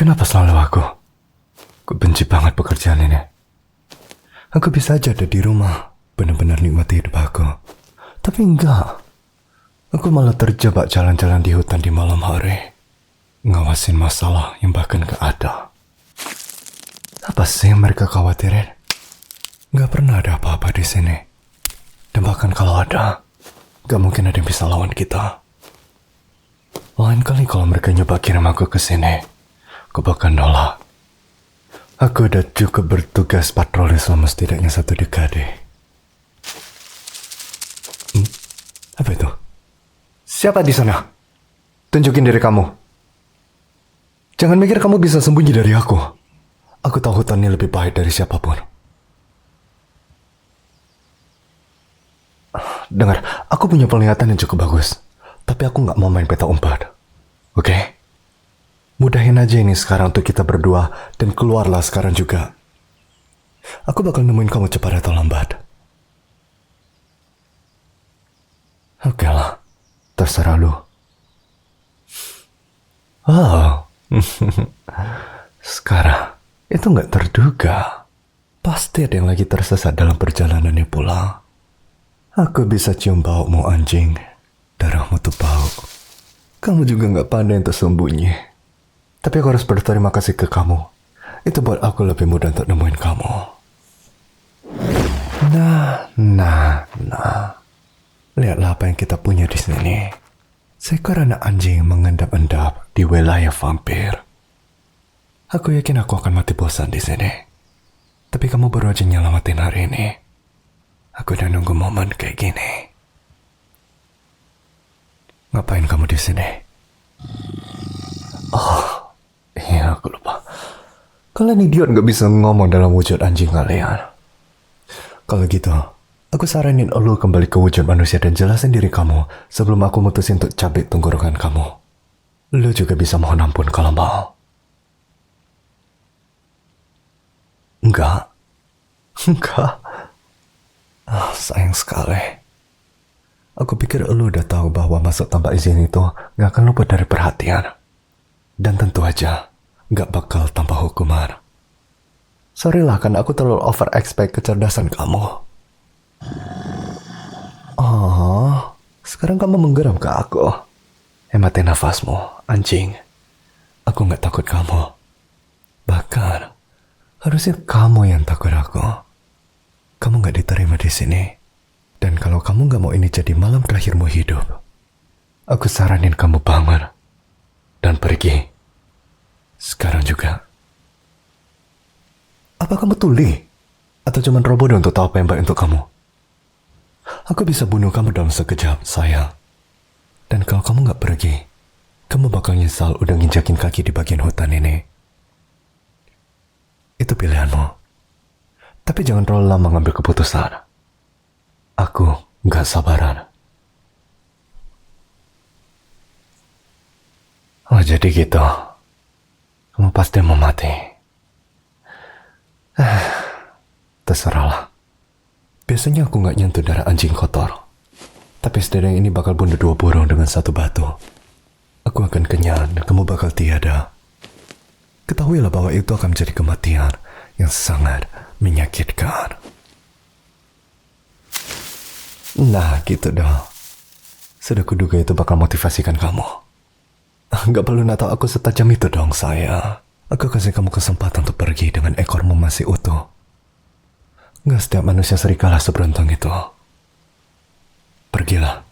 Kenapa selalu aku? Aku benci banget pekerjaan ini. Aku bisa aja ada di rumah, benar-benar nikmati hidup aku. Tapi enggak. Aku malah terjebak jalan-jalan di hutan di malam hari. Ngawasin masalah yang bahkan gak ada. Apa sih yang mereka khawatirin? Gak pernah ada apa-apa di sini. Dan bahkan kalau ada, gak mungkin ada yang bisa lawan kita. Lain kali kalau mereka nyoba kirim aku ke sini, aku bakal nolak. Aku udah cukup bertugas patroli selama setidaknya 1 dekade. Apa itu? Siapa di sana? Tunjukin diri kamu. Jangan mikir kamu bisa sembunyi dari aku. Aku tahu hutan ini lebih baik dari siapapun. Dengar, aku punya penglihatan yang cukup bagus. Tapi aku gak mau main peta umpet. Oke? Mudahin aja ini sekarang untuk kita berdua. Dan keluarlah sekarang juga. Aku bakal nemuin kamu cepat atau lambat. Oke lah. Terserah lu. Oh. Sekarang. Itu gak terduga. Pasti ada yang lagi tersesat dalam perjalanannya pulang. Aku bisa cium baumu anjing. Darahmu tuh bau. Kamu juga gak pandai untuk sembunyi. Tapi aku harus berterima kasih ke kamu. Itu buat aku lebih mudah untuk nemuin kamu. Nah. Lihatlah apa yang kita punya di sini. Seekor anak anjing mengendap-endap di wilayah vampir. Aku yakin aku akan mati bosan di sini. Tapi kamu baru aja nyelamatin hari ini. Aku udah nunggu momen kayak gini. Ngapain kamu di sini? Oh, iya aku lupa. Kalian idiot gak bisa ngomong dalam wujud anjing kalian. Kalau gitu, aku saranin lo kembali ke wujud manusia dan jelasin diri kamu sebelum aku mutusin untuk cabik tenggorokan kamu. Lo juga bisa mohon ampun kalau mau. Enggak. Sayang sekali. Aku pikir lo udah tahu bahwa masuk tanpa izin itu gak akan luput dari perhatian. Dan tentu aja gak bakal tanpa hukuman. Sorry lah kan aku terlalu over expect kecerdasan kamu. Oh, sekarang kamu menggeram ke aku. Hematin nafasmu, anjing. Aku gak takut kamu. Bahkan, harusnya kamu yang takut aku. Kamu gak diterima di sini. Dan kalau kamu gak mau ini jadi malam terakhirmu hidup, aku saranin kamu bangun dan pergi. Sekarang juga. Apa kamu tuli? Atau cuma robot untuk tahu apa yang baik untuk kamu? Aku bisa bunuh kamu dalam sekejap, sayang. Dan kalau kamu gak pergi, kamu bakal nyesal udah nginjakin kaki di bagian hutan ini. Itu pilihanmu. Tapi jangan terlalu lama ngambil keputusan. Aku gak sabaran. Oh jadi gitu. Kamu pasti mau mati. Terserahlah. Biasanya aku gak nyentuh darah anjing kotor. Tapi setidaknya ini bakal bunuh 2 burung dengan 1 batu. Aku akan kenyang dan kamu bakal tiada. Ketahuilah bahwa itu akan menjadi kematian yang sangat menyakitkan. Nah gitu dong. Sudah kuduga itu bakal motivasikan kamu. Gak perlu nak tahu aku setajam itu dong saya. Aku kasih kamu kesempatan untuk pergi dengan ekormu masih utuh. Gak setiap manusia serigala seberuntung itu. Pergilah.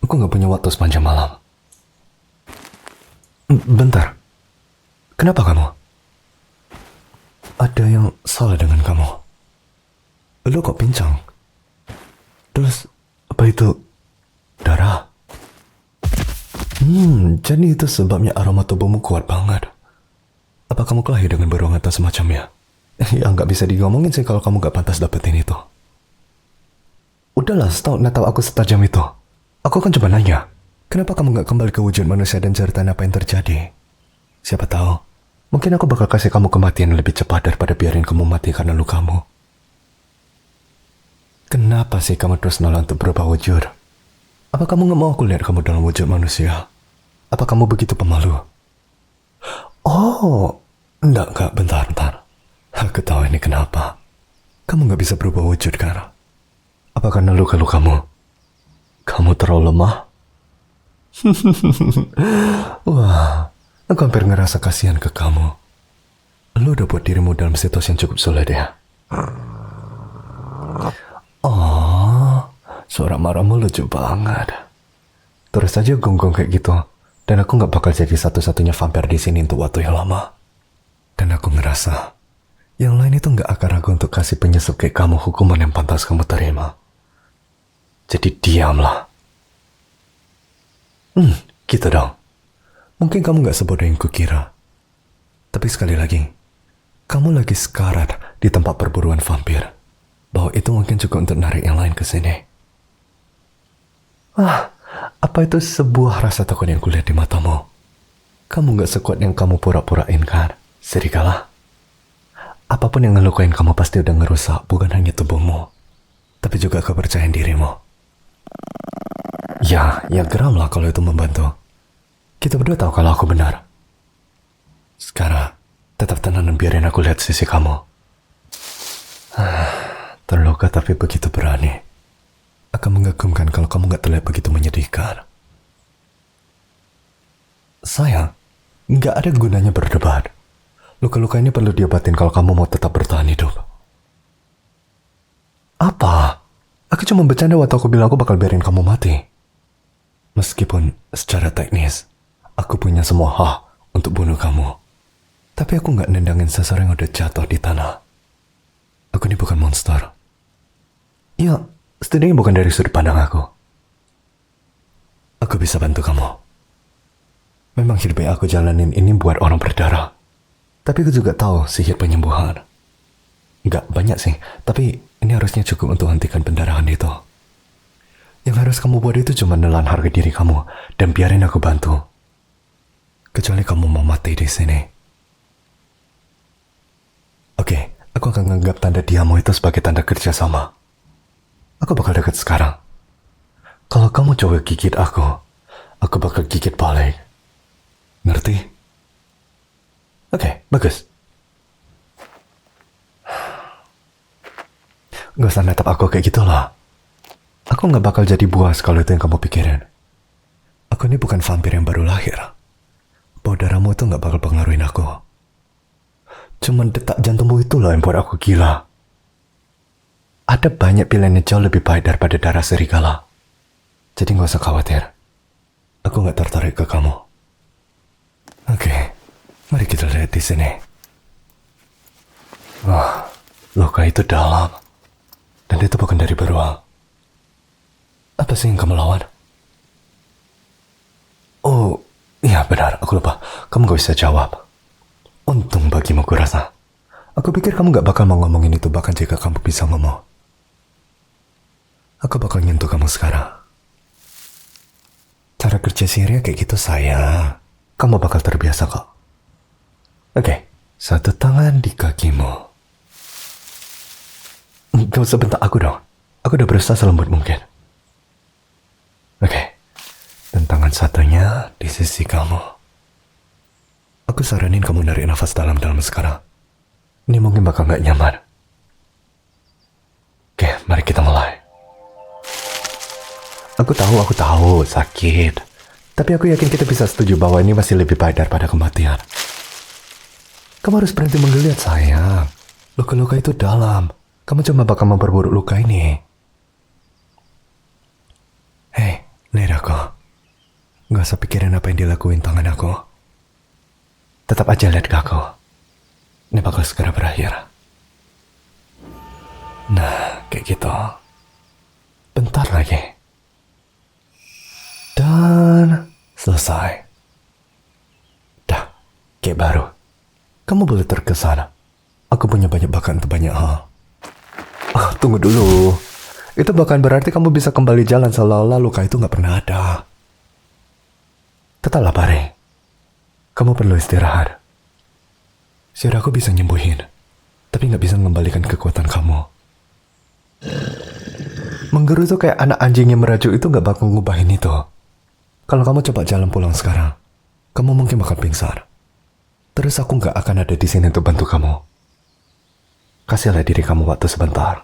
Aku gak punya waktu sepanjang malam. Bentar. Kenapa kamu? Ada yang salah dengan kamu. Lu kok pincang? Terus, apa itu darah? Jadi itu sebabnya aroma tubuhmu kuat banget. Apa kamu kelahi dengan beruang atau semacamnya? Ya nggak bisa digomongin sih kalau kamu nggak pantas dapetin itu. Udahlah, nggak tahu aku setajam itu. Aku kan cuma nanya, kenapa kamu nggak kembali ke wujud manusia dan ceritain apa yang terjadi? Siapa tahu, mungkin aku bakal kasih kamu kematian lebih cepat daripada biarin kamu mati karena lukamu. Kenapa sih kamu terus nolak untuk berubah wujud? Apa kamu gak mau aku lihat kamu dalam wujud manusia? Apa kamu begitu pemalu? Oh, Oh, enggak, bentar. Aku tahu ini kenapa. Kamu nggak bisa berubah wujud kan? Apa karena luka-lukamu? Kamu terlalu lemah? Wah, aku hampir ngerasa kasihan ke kamu. Lu udah buat dirimu dalam situasi yang cukup sulit ya. Oh, suara marahmu lucu banget. Terus aja gonggong kayak gitu. Dan aku gak bakal jadi satu-satunya vampir di sini untuk waktu yang lama. Dan aku ngerasa, yang lain itu gak akan ragu untuk kasih penyusup kayak kamu hukuman yang pantas kamu terima. Jadi diamlah. Gitu dong. Mungkin kamu gak sebodoh yang kukira. Tapi sekali lagi, kamu lagi sekarat di tempat perburuan vampir. Bahwa itu mungkin cukup untuk narik yang lain ke sini. Apa itu sebuah rasa takut yang kulihat di matamu? Kamu gak sekuat yang kamu pura-purain kan, serigala? Apapun yang ngelukain kamu pasti udah ngerusak bukan hanya tubuhmu, tapi juga kepercayaan dirimu. Ya geram lah kalau itu membantu. Kita berdua tahu kalau aku benar. Sekarang, tetap tenang dan biarin aku lihat sisi kamu. Terluka tapi begitu berani. Akan mengagumkan kalau kamu gak terlihat begitu menyedihkan. Sayang, gak ada gunanya berdebat. Luka-luka ini perlu diobatin kalau kamu mau tetap bertahan hidup. Apa? Aku cuma bercanda waktu aku bilang aku bakal biarin kamu mati. Meskipun secara teknis, aku punya semua hak untuk bunuh kamu. Tapi aku gak nendangin seseorang yang udah jatuh di tanah. Aku ini bukan monster. Ya, setidaknya bukan dari sudut pandang aku. Aku bisa bantu kamu. Memang hidup yang aku jalanin ini buat orang berdarah. Tapi aku juga tahu sihir penyembuhan. Nggak banyak sih, tapi ini harusnya cukup untuk hentikan pendarahan itu. Yang harus kamu buat itu cuma nelan harga diri kamu dan biarin aku bantu. Kecuali kamu mau mati di sini. Oke, aku akan menganggap tanda diammu itu sebagai tanda kerjasama. Aku bakal dekat sekarang. Kalau kamu coba gigit aku bakal gigit balik. Ngerti? Oke, bagus. Gak usah natap aku kayak gitu lah. Aku gak bakal jadi buas kalau itu yang kamu pikirin. Aku ini bukan vampir yang baru lahir. Bau darahmu itu gak bakal pengaruhin aku. Cuman detak jantungmu itu loh yang buat aku gila. Ada banyak pilihan yang jauh lebih baik daripada darah serigala. Jadi gak usah khawatir. Aku gak tertarik ke kamu. Oke, mari kita lihat di sini. Wah, luka itu dalam. Dan itu bukan dari beruang. Apa sih yang kamu lawan? Oh, iya benar, aku lupa. Kamu gak bisa jawab. Untung bagimu kurasa. Aku pikir kamu gak bakal mau ngomongin itu bahkan jika kamu bisa ngomong. Aku bakal nyentuh kamu sekarang. Cara kerja sihirnya kayak gitu sayang. Kamu bakal terbiasa kok. Oke, satu tangan di kakimu. Gak usah bentak aku dong. Aku udah berusaha selembut mungkin. Oke, dan tangan satunya di sisi kamu. Aku saranin kamu narik nafas dalam-dalam sekarang. Ini mungkin bakal gak nyaman. Oke, mari kita mulai. Aku tahu, sakit. Tapi aku yakin kita bisa setuju bahwa ini masih lebih baik daripada kematian. Kamu harus berhenti menggeliat, sayang. Luka-luka itu dalam. Kamu cuma bakal memperburuk luka ini. Hei, lihat aku. Gak usah pikirin apa yang dilakuin tangan aku. Tetap aja lihat ke aku. Ini bakal segera berakhir. Nah, kayak gitu. Bentar lagi. Dan selesai. Dah, kayak baru. Kamu boleh terkesan. Aku punya banyak bakat untuk banyak hal. Tunggu dulu. Itu bahkan berarti kamu bisa kembali jalan seolah-olah luka itu gak pernah ada. Tetaplah Pare. Kamu perlu istirahat. Sihir aku bisa nyembuhin, tapi gak bisa mengembalikan kekuatan kamu. Menggeru itu kayak anak anjing yang merajuk itu gak bakal ngubahin itu. Kalau kamu coba jalan pulang sekarang, kamu mungkin bakal pingsan. Terus aku nggak akan ada di sini untuk bantu kamu. Kasihlah diri kamu waktu sebentar.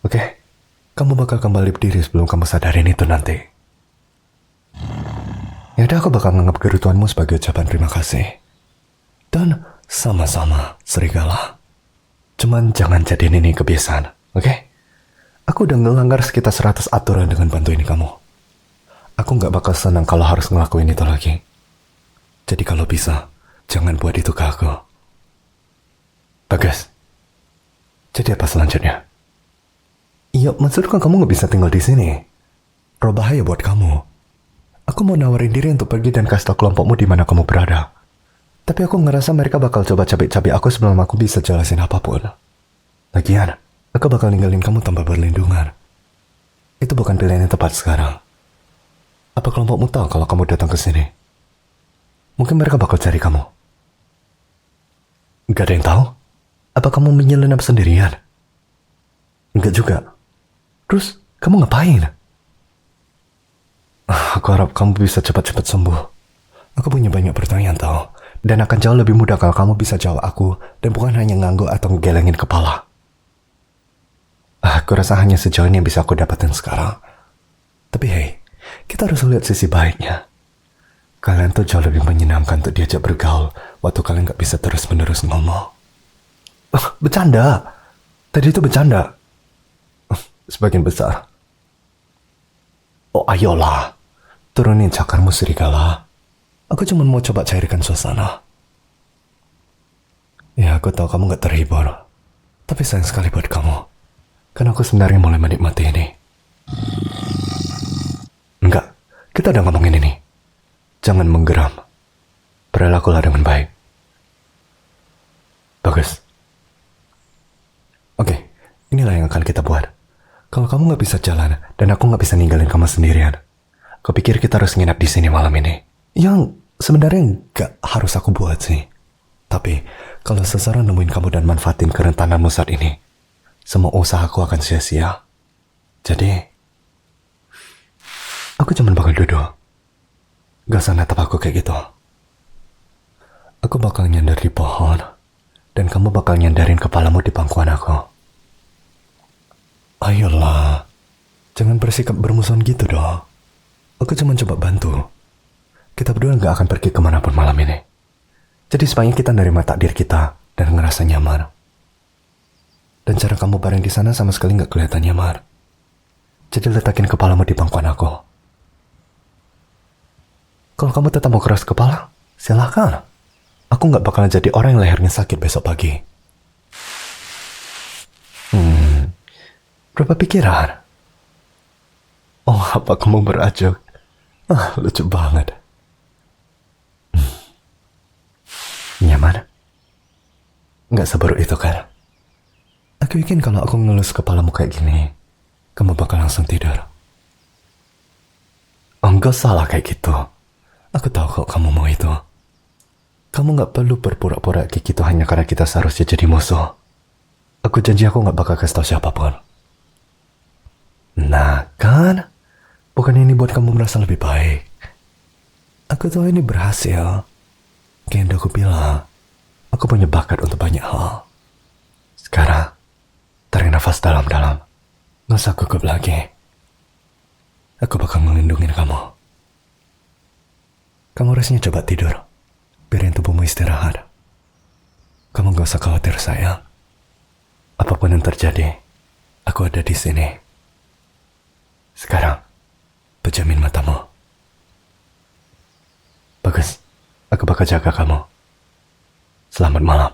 Oke? Kamu bakal kembali berdiri sebelum kamu sadarin itu nanti. Yaudah, aku bakal menganggap kerutuanmu sebagai ucapan terima kasih. Dan sama-sama, serigala. Cuman jangan jadiin ini kebiasaan, oke? Aku udah ngelanggar sekitar 100 aturan dengan bantuin kamu. Aku nggak bakal senang kalau harus ngelakuin itu lagi. Jadi kalau bisa, jangan buat itu ke aku. Bagus. Jadi apa selanjutnya? Iya, maksudku kamu nggak bisa tinggal di sini. Roh bahaya buat kamu. Aku mau nawarin diri untuk pergi dan kasih tau kelompokmu di mana kamu berada. Tapi aku ngerasa mereka bakal coba cabik-cabik aku sebelum aku bisa jelasin apapun. Lagian, aku bakal ninggalin kamu tanpa perlindungan. Itu bukan pilihan yang tepat sekarang. Apa kelompokmu tahu kalau kamu datang ke sini? Mungkin mereka bakal cari kamu. Gak ada yang tahu? Apa kamu menyelinap sendirian? Enggak juga. Terus, kamu ngapain? Aku harap kamu bisa cepat-cepat sembuh. Aku punya banyak pertanyaan tahu. Dan akan jauh lebih mudah kalau kamu bisa jawab aku dan bukan hanya ngangguk atau ngegelengin kepala. Aku rasa hanya sejauh ini yang bisa aku dapatin sekarang. Tapi hey, kita harus lihat sisi baiknya. Kalian tuh jauh lebih menyenangkan untuk diajak bergaul waktu kalian gak bisa terus-menerus ngomong. Bercanda. Tadi itu bercanda. Sebagian besar. Oh ayolah. Turunin cakarmu serigala. Aku cuma mau coba cairkan suasana. Ya aku tahu kamu gak terhibur. Tapi sayang sekali buat kamu. Karena aku sebenarnya mulai menikmati ini. Enggak. Kita udah ngomongin ini. Jangan menggeram. Berlakulah dengan baik. Bagus. Oke, inilah yang akan kita buat. Kalau kamu nggak bisa jalan dan aku nggak bisa ninggalin kamu sendirian, aku pikir kita harus nginap di sini malam ini. Yang sebenarnya nggak harus aku buat sih. Tapi kalau seseorang nemuin kamu dan manfaatin kerentananmu saat ini, semua usahaku akan sia-sia. Jadi, aku cuma bakal duduk. Gak usah natap aku kayak gitu. Aku bakal nyandar di pohon, dan kamu bakal nyandarin kepalamu di pangkuan aku. Ayolah, jangan bersikap bermusuhan gitu dong. Aku cuma coba bantu. Kita berdua gak akan pergi kemanapun malam ini. Jadi sepanjang kita nerima takdir kita dan ngerasa nyaman. Dan cara kamu bareng di sana sama sekali gak kelihatan nyaman. Jadi letakin kepalamu di pangkuan aku. Kalau kamu tetap mau keras kepala, silakan. Aku gak bakalan jadi orang yang lehernya sakit besok pagi. Berapa pikiran? Oh, apa kamu berajuk? Lucu banget. Nyaman? Gak seburuk itu kan? Aku yakin kalau aku ngelus kepalamu kayak gini, kamu bakal langsung tidur. Oh, enggak salah kayak gitu. Aku tahu kok kamu mau itu. Kamu gak perlu berpura-pura kayak gitu hanya karena kita seharusnya jadi musuh. Aku janji aku gak bakal kasih tau siapapun. Nah kan, bukan ini buat kamu merasa lebih baik. Aku tahu ini berhasil. Kayak yang aku bilang, aku punya bakat untuk banyak hal. Sekarang, tarik nafas dalam-dalam. Gak usah gugup lagi. Aku bakal melindungi kamu. Kamu harusnya coba tidur. Biarin tubuhmu istirahat. Kamu gak usah khawatir sayang. Apapun yang terjadi, aku ada di sini. Sekarang, pejamin matamu. Bagus, aku bakal jaga kamu. Selamat malam.